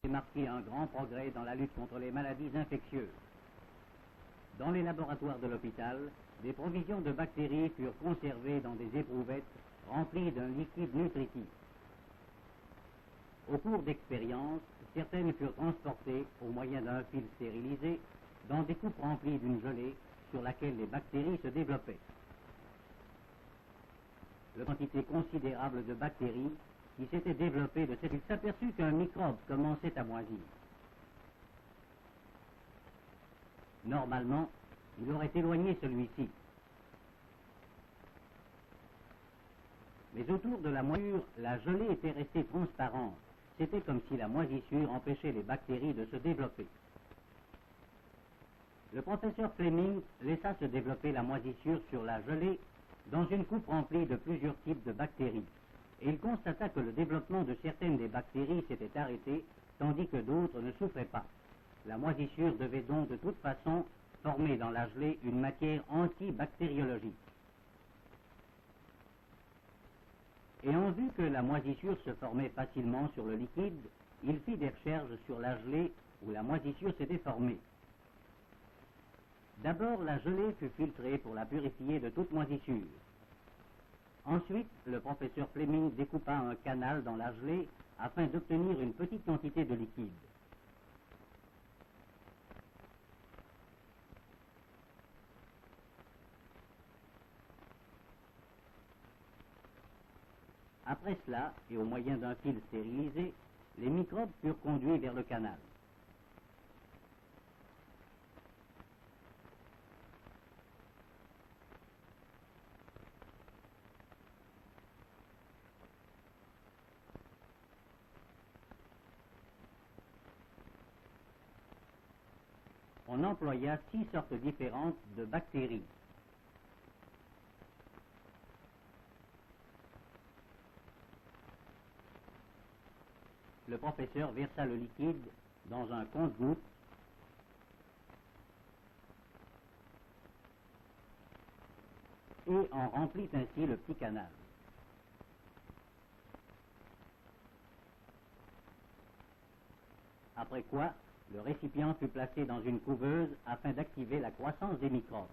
marqué un grand progrès dans la lutte contre les maladies infectieuses. Dans les laboratoires de l'hôpital, des provisions de bactéries furent conservées dans des éprouvettes remplies d'un liquide nutritif. Au cours d'expériences, certaines furent transportées au moyen d'un fil stérilisé dans des coupes remplies d'une gelée sur laquelle les bactéries se développaient. La quantité considérable de bactéries qui s'étaient développées de cette, il s'aperçut qu'un microbe commençait à moisir. Normalement, il aurait éloigné celui-ci. Mais autour de la moisissure, la gelée était restée transparente. C'était comme si la moisissure empêchait les bactéries de se développer. Le professeur Fleming laissa se développer la moisissure sur la gelée dans une coupe remplie de plusieurs types de bactéries. Et il constata que le développement de certaines des bactéries s'était arrêté, tandis que d'autres ne souffraient pas. La moisissure devait donc de toute façon former dans la gelée une matière antibactériologique. Ayant vu que la moisissure se formait facilement sur le liquide, il fit des recherches sur la gelée où la moisissure s'était formée. D'abord, la gelée fut filtrée pour la purifier de toute moisissure. Ensuite, le professeur Fleming découpa un canal dans la gelée afin d'obtenir une petite quantité de liquide. Après cela, et au moyen d'un fil stérilisé, les microbes furent conduits vers le canal. On employa 6 sortes différentes de bactéries. Le professeur versa le liquide dans un compte-gouttes et en remplit ainsi le petit canal. Après quoi, le récipient fut placé dans une couveuse afin d'activer la croissance des microbes.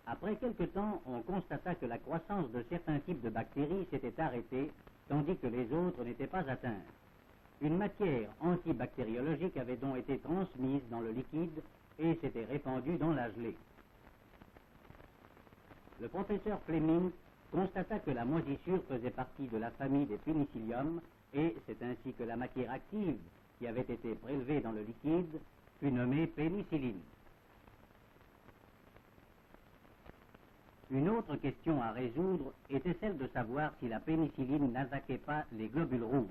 Après quelque temps, on constata que la croissance de certains types de bactéries s'était arrêtée, tandis que les autres n'étaient pas atteintes. Une matière antibactériologique avait donc été transmise dans le liquide et s'était répandue dans la gelée. Le professeur Fleming constata que la moisissure faisait partie de la famille des pénicilliums et c'est ainsi que la matière active qui avait été prélevée dans le liquide fut nommée pénicilline. Une autre question à résoudre était celle de savoir si la pénicilline n'attaquait pas les globules rouges.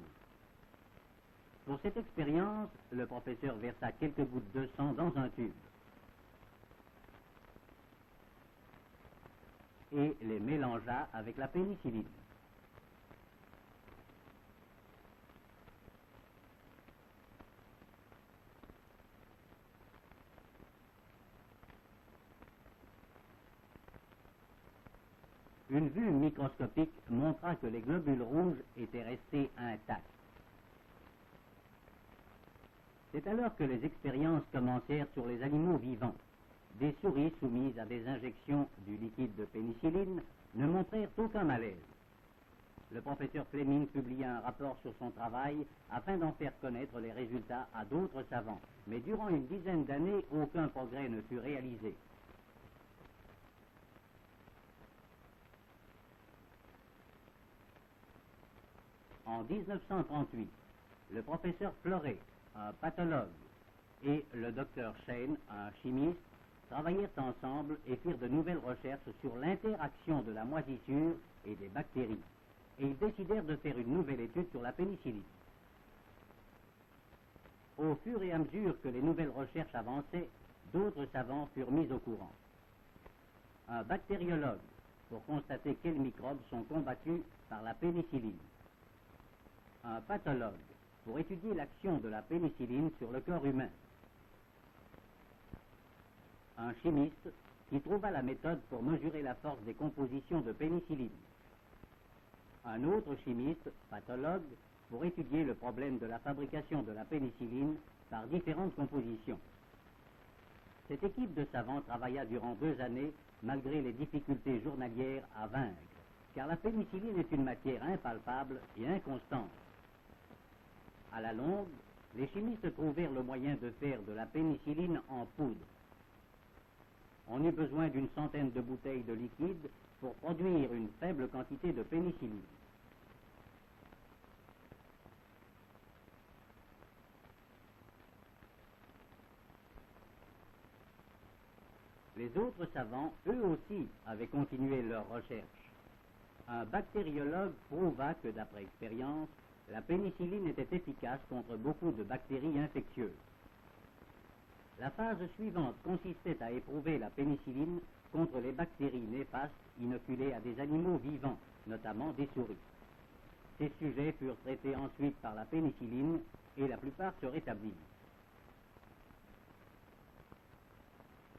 Pour cette expérience, le professeur versa quelques gouttes de sang dans un tube et les mélangea avec la pénicilline. Une vue microscopique montra que les globules rouges étaient restés intacts. C'est alors que les expériences commencèrent sur les animaux vivants. Des souris soumises à des injections du liquide de pénicilline ne montrèrent aucun malaise. Le professeur Fleming publia un rapport sur son travail afin d'en faire connaître les résultats à d'autres savants. Mais durant une dizaine d'années, aucun progrès ne fut réalisé. En 1938, le professeur Fleuret, un pathologue, et le docteur Shane, un chimiste, travaillèrent ensemble et firent de nouvelles recherches sur l'interaction de la moisissure et des bactéries. Et ils décidèrent de faire une nouvelle étude sur la pénicilline. Au fur et à mesure que les nouvelles recherches avançaient, d'autres savants furent mis au courant. Un bactériologue, pour constater quels microbes sont combattus par la pénicilline. Un pathologue, pour étudier l'action de la pénicilline sur le corps humain. Un chimiste qui trouva la méthode pour mesurer la force des compositions de pénicilline. un autre chimiste, pathologue, pour étudier le problème de la fabrication de la pénicilline par différentes compositions. Cette équipe de savants travailla durant 2 années malgré les difficultés journalières à vaincre, car la pénicilline est une matière impalpable et inconstante. À la longue, les chimistes trouvèrent le moyen de faire de la pénicilline en poudre. On eut besoin d'une centaine de bouteilles de liquide pour produire une faible quantité de pénicilline. Les autres savants, eux aussi, avaient continué leurs recherches. Un bactériologue prouva que, d'après expérience, la pénicilline était efficace contre beaucoup de bactéries infectieuses. La phase suivante consistait à éprouver la pénicilline contre les bactéries néfastes inoculées à des animaux vivants, notamment des souris. Ces sujets furent traités ensuite par la pénicilline et la plupart se rétablirent.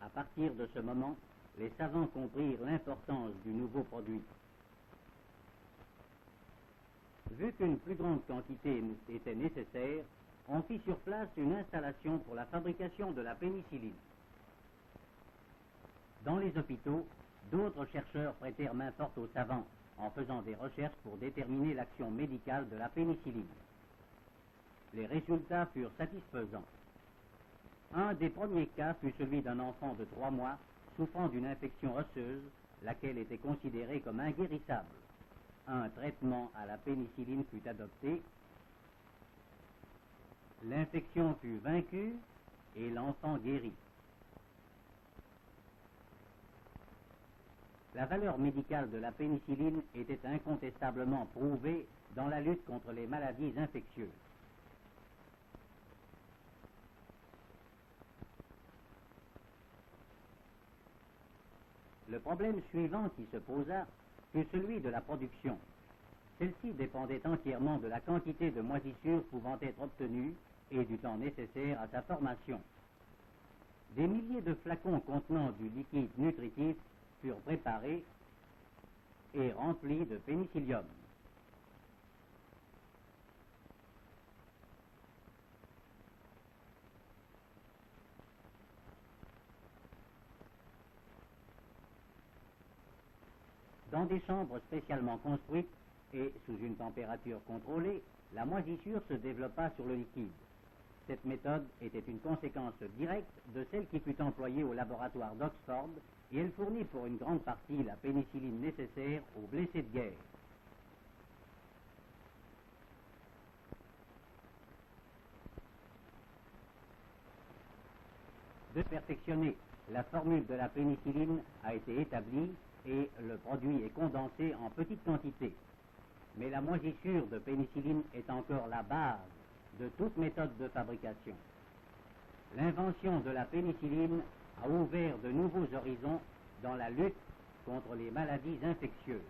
À partir de ce moment, les savants comprirent l'importance du nouveau produit. Vu qu'une plus grande quantité était nécessaire, on fit sur place une installation pour la fabrication de la pénicilline. Dans les hôpitaux, d'autres chercheurs prêtèrent main forte aux savants en faisant des recherches pour déterminer l'action médicale de la pénicilline. Les résultats furent satisfaisants. Un des premiers cas fut celui d'un enfant de 3 mois souffrant d'une infection osseuse, laquelle était considérée comme inguérissable. Un traitement à la pénicilline fut adopté. L'infection fut vaincue et l'enfant guérit. La valeur médicale de la pénicilline était incontestablement prouvée dans la lutte contre les maladies infectieuses. Le problème suivant qui se posa fut celui de la production. Celle-ci dépendait entièrement de la quantité de moisissure pouvant être obtenue et du temps nécessaire à sa formation. Des milliers de flacons contenant du liquide nutritif furent préparés et remplis de pénicillium. Dans des chambres spécialement construites et sous une température contrôlée, la moisissure se développa sur le liquide. Cette méthode était une conséquence directe de celle qui fut employée au laboratoire d'Oxford et elle fournit pour une grande partie la pénicilline nécessaire aux blessés de guerre. De perfectionner la formule de la pénicilline a été établie et le produit est condensé en petites quantités. Mais la moisissure de pénicilline est encore la base de toute méthode de fabrication. L'invention de la pénicilline a ouvert de nouveaux horizons dans la lutte contre les maladies infectieuses.